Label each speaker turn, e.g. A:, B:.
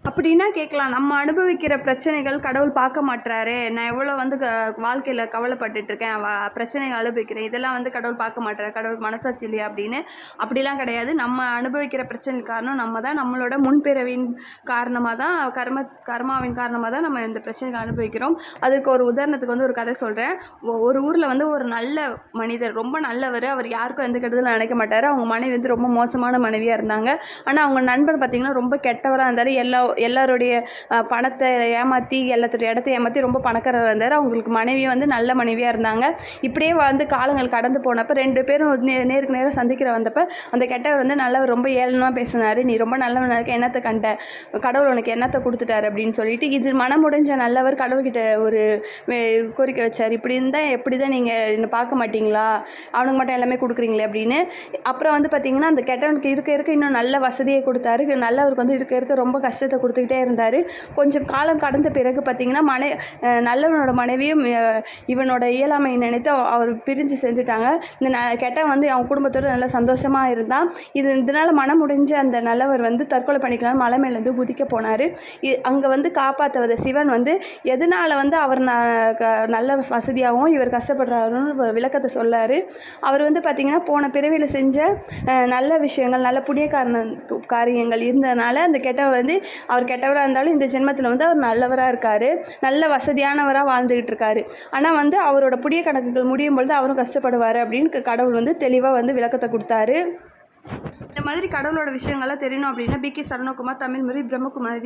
A: அப்படின்னா கேட்கலாம். நம்ம அனுபவிக்கிற பிரச்சனைகள் கடவுள் பார்க்க மாட்றாரே! நான் எவ்வளோ வந்து வாழ்க்கையில கவலைப்பட்டுட்டுருக்கேன். பிரச்சனைகள் அனுபவிக்கிறேன். இதெல்லாம் வந்து கடவுள் பார்க்க மாட்றாரு. கடவுளுக்கு மனசாட்சி இல்லையா? அப்படின்னு. அப்படிலாம் கிடையாது. நம்ம அனுபவிக்கிற பிரச்சனைக்கு காரணம் நம்ம தான். நம்மளோட முன்பிறவியின் காரணமா தான் கர்மாவின் காரணமா தான் நம்ம இந்த பிரச்சனைகள அனுபவிக்கிறோம். அதுக்கு ஒரு உதாரணத்துக்கு வந்து ஒரு கதை சொல்றேன். ஒரு ஊர்ல வந்து ஒரு நல்ல மனிதர், ரொம்ப நல்லவரு. அவர் யாருக்கும் எந்த கெடுதலும் நினைக்க மாட்டாரு. அவங்க மனைவி வந்து ரொம்ப மோசமான மனைவியா இருந்தாங்க. ஆனா அவங்க நண்பர் பார்த்தீங்கன்னா, ரொம்ப கெட்டவரா இருந்தாரு. எல்லாருடைய பணத்தை ஏமாற்றி எல்லாத்துடைய இடத்த ஏமாற்றி ரொம்ப பணக்காரராக இருந்தார். அவங்களுக்கு மனைவி வந்து நல்ல மனைவியாக இருந்தாங்க. இப்படியே வந்து காலங்கள் கடந்து போனப்போ 2 பேரும் நேருக்கு நேராக சந்திக்கிற வந்தப்போ அந்த கெட்டவர் வந்து நல்லவர் ரொம்ப ஏளனமாக பேசினார். நீ ரொம்ப நல்லவனாக இருக்க, என்னத்தை கண்ட, கடவுள் உனக்கு என்னத்தை கொடுத்துட்டாரு அப்படின்னு சொல்லிட்டு இது மனமுடைஞ்ச நல்லவர் கடவுள்கிட்ட ஒரு கோரிக்கை வச்சார். இப்படி இருந்தால் எப்படி தான் நீங்கள் என்னை பார்க்க மாட்டீங்களா, அவனுக்கு மட்டும் எல்லாமே கொடுக்குறீங்களே அப்படின்னு. அப்புறம் வந்து பார்த்தீங்கன்னா அந்த கெட்டவனுக்கு இருக்க இன்னும் நல்ல வசதியை கொடுத்தாரு. நல்லவருக்கு வந்து இருக்க ரொம்ப கஷ்டத்தை கொடுத்துக்கிட்டே இருந்தார். கொஞ்சம் காலம் கடந்த பிறகு பார்த்திங்கன்னா நல்லவனோட மனைவியும் இவனோட இயலாமையை நினைத்து அவர் பிரிஞ்சு செஞ்சுட்டாங்க. இந்த கெட்டவன் வந்து அவன் குடும்பத்தோடு நல்லா சந்தோஷமாக இருந்தான். இதனால் மனம் முடிஞ்ச அந்த நல்லவர் வந்து தற்கொலை பண்ணிக்கலாம் மலை மேலேருந்து குதிக்க போனார். அங்கே வந்து காப்பாற்ற வந்த சிவன் வந்து எதனால் வந்து அவர் நல்ல வசதியாகவும் இவர் கஷ்டப்படுறாருன்னு விளக்கத்தை சொல்லார். அவர் வந்து பார்த்திங்கன்னா போன பிறவியில் செஞ்ச நல்ல விஷயங்கள், நல்ல புண்ணிய காரியங்கள் இருந்ததுனால அந்த கெட்டவர் வந்து அவர் கெட்டவராக இருந்தாலும் இந்த ஜென்மத்தில் வந்து அவர் நல்லவராக இருக்கார், நல்ல வசதியானவராக வாழ்ந்துக்கிட்டு இருக்காரு. ஆனால் வந்து அவரோட புண்ணிய கணக்குகள் முடியும் பொழுது அவரும் கஷ்டப்படுவார் அப்படின்னு கடவுள் வந்து தெளிவாக வந்து விளக்கத்தை கொடுத்தாரு. இந்த மாதிரி கடவுளோட விஷயங்கள்லாம் தெரியணும் அப்படின்னா BK சரவணகுமார் தமிழ் மொழி பிரம்மகுமாரி